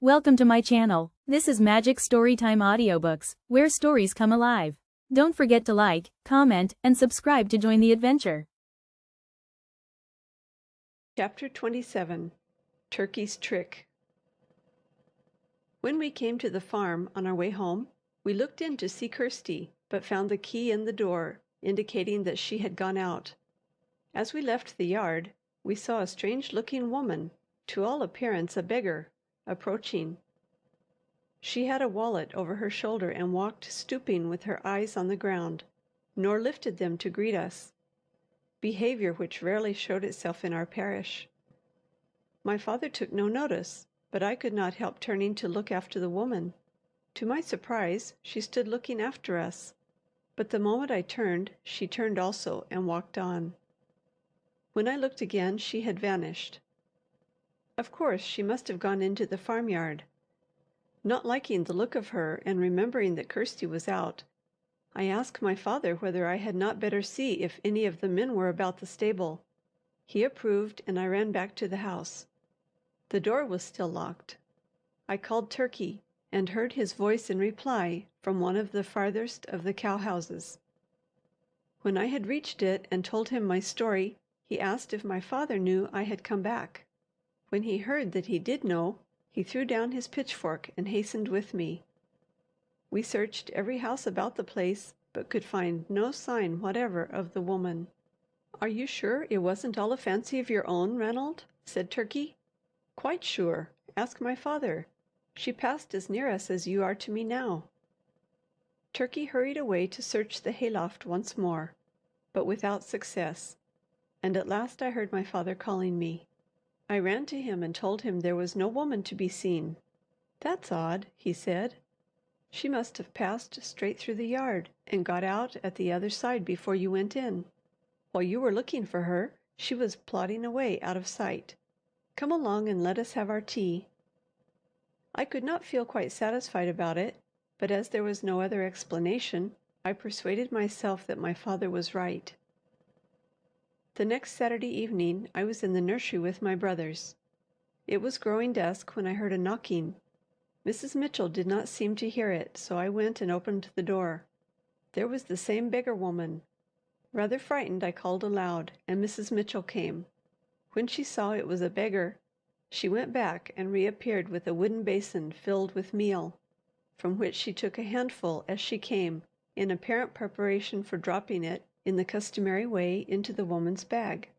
Welcome to my channel. This is Magic Storytime Audiobooks, where stories come alive. Don't forget to like, comment, and subscribe to join the adventure. Chapter 27 Turkey's Trick. When we came to the farm on our way home, we looked in to see Kirsty, but found the key in the door, indicating that she had gone out. As we left the yard, we saw a strange-looking woman, to all appearance a beggar, approaching. She had a wallet over her shoulder and walked stooping with her eyes on the ground, nor lifted them to greet us, behavior which rarely showed itself in our parish. My father took no notice, but I could not help turning to look after the woman. To my surprise, she stood looking after us, but the moment I turned, she turned also and walked on. When I looked again, she had vanished. Of course, she must have gone into the farmyard. Not liking the look of her, and remembering that Kirsty was out, I asked my father whether I had not better see if any of the men were about the stable. He approved, and I ran back to the house. The door was still locked. I called Turkey, and heard his voice in reply from one of the farthest of the cow houses. When I had reached it and told him my story, he asked if my father knew I had come back. When he heard that he did know, he threw down his pitchfork and hastened with me. We searched every house about the place, but could find no sign whatever of the woman. "Are you sure it wasn't all a fancy of your own, Ranald?" said Turkey. "Quite sure. Ask my father. She passed as near us as you are to me now." Turkey hurried away to search the hayloft once more, but without success, and at last I heard my father calling me. I ran to him and told him there was no woman to be seen. "That's odd," he said. "She must have passed straight through the yard and got out at the other side before you went in. While you were looking for her, she was plodding away out of sight. Come along and let us have our tea." I could not feel quite satisfied about it, but as there was no other explanation, I persuaded myself that my father was right. The next Saturday evening I was in the nursery with my brothers. It was growing dusk when I heard a knocking. Mrs. Mitchell did not seem to hear it, so I went and opened the door. There was the same beggar woman. Rather frightened, I called aloud, and Mrs. Mitchell came. When she saw it was a beggar, she went back and reappeared with a wooden basin filled with meal, from which she took a handful as she came, in apparent preparation for dropping it in the customary way into the woman's bag.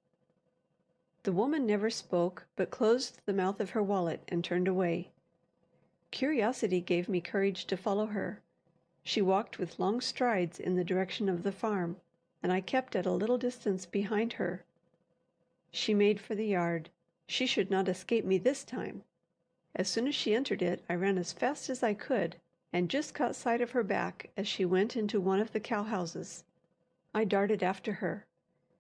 The woman never spoke, but closed the mouth of her wallet and turned away. Curiosity gave me courage to follow her. She walked with long strides in the direction of the farm, and I kept at a little distance behind her. She made for the yard. She should not escape me this time. As soon as she entered it, I ran as fast as I could, and just caught sight of her back as she went into one of the cow houses. I darted after her.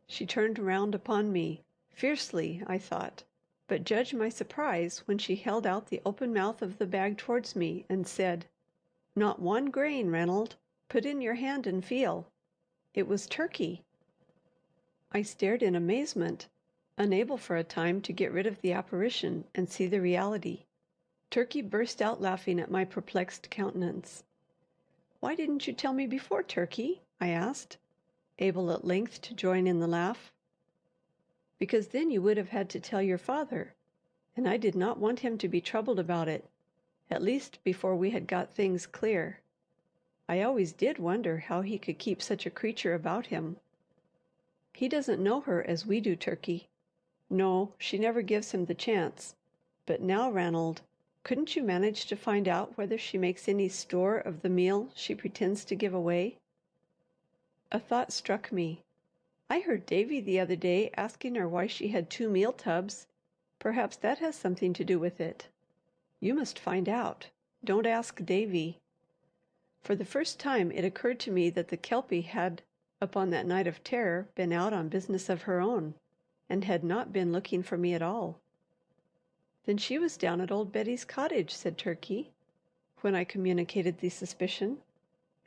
She turned round upon me, fiercely, I thought, but judge my surprise when she held out the open mouth of the bag towards me and said, "Not one grain, Renald. Put in your hand and feel." It was Turkey. I stared in amazement, unable for a time to get rid of the apparition and see the reality. Turkey burst out laughing at my perplexed countenance. "Why didn't you tell me before, Turkey?" I asked, able at length to join in the laugh. "Because then you would have had to tell your father, and I did not want him to be troubled about it, at least before we had got things clear. I always did wonder how he could keep such a creature about him. He doesn't know her as we do, Turkey. No, she never gives him the chance. But now, Ranald, couldn't you manage to find out whether she makes any store of the meal she pretends to give away?" A thought struck me. I heard Davy the other day asking her why she had 2 meal tubs. Perhaps that has something to do with it. You must find out. Don't ask Davy. For the first time it occurred to me that the Kelpie had, upon that night of terror, been out on business of her own, and had not been looking for me at all. "Then she was down at old Betty's cottage," said Turkey, when I communicated the suspicion,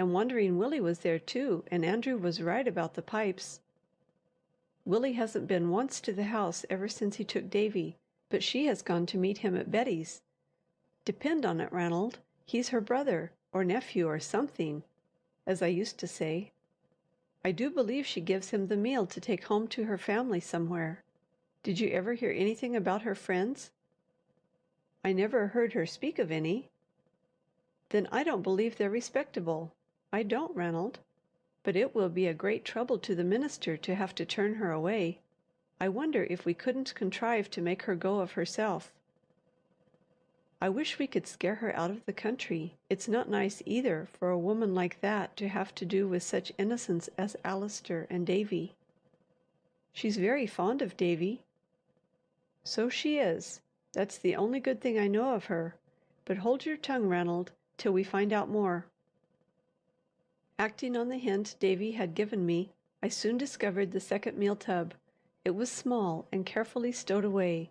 "and Wandering Willie was there too, and Andrew was right about the pipes. Willie hasn't been once to the house ever since he took Davy, but she has gone to meet him at Betty's. Depend on it, Ranald, he's her brother, or nephew, or something, as I used to say. I do believe she gives him the meal to take home to her family somewhere. Did you ever hear anything about her friends?" "I never heard her speak of any." "Then I don't believe they're respectable. I don't, Ranald. But it will be a great trouble to the minister to have to turn her away. I wonder if we couldn't contrive to make her go of herself." "I wish we could scare her out of the country. It's not nice either for a woman like that to have to do with such innocents as Allister and Davy." "She's very fond of Davy." "So she is. That's the only good thing I know of her. But hold your tongue, Ranald, till we find out more." Acting on the hint Davy had given me, I soon discovered the second meal tub. It was small and carefully stowed away.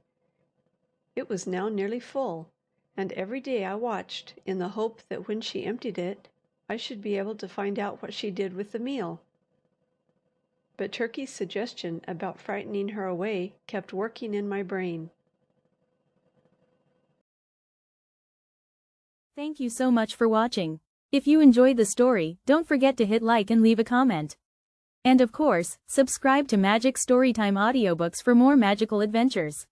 It was now nearly full, and every day I watched in the hope that when she emptied it, I should be able to find out what she did with the meal. But Turkey's suggestion about frightening her away kept working in my brain. Thank you so much for watching. If you enjoyed the story, don't forget to hit like and leave a comment. And of course, subscribe to Magic Storytime Audiobooks for more magical adventures.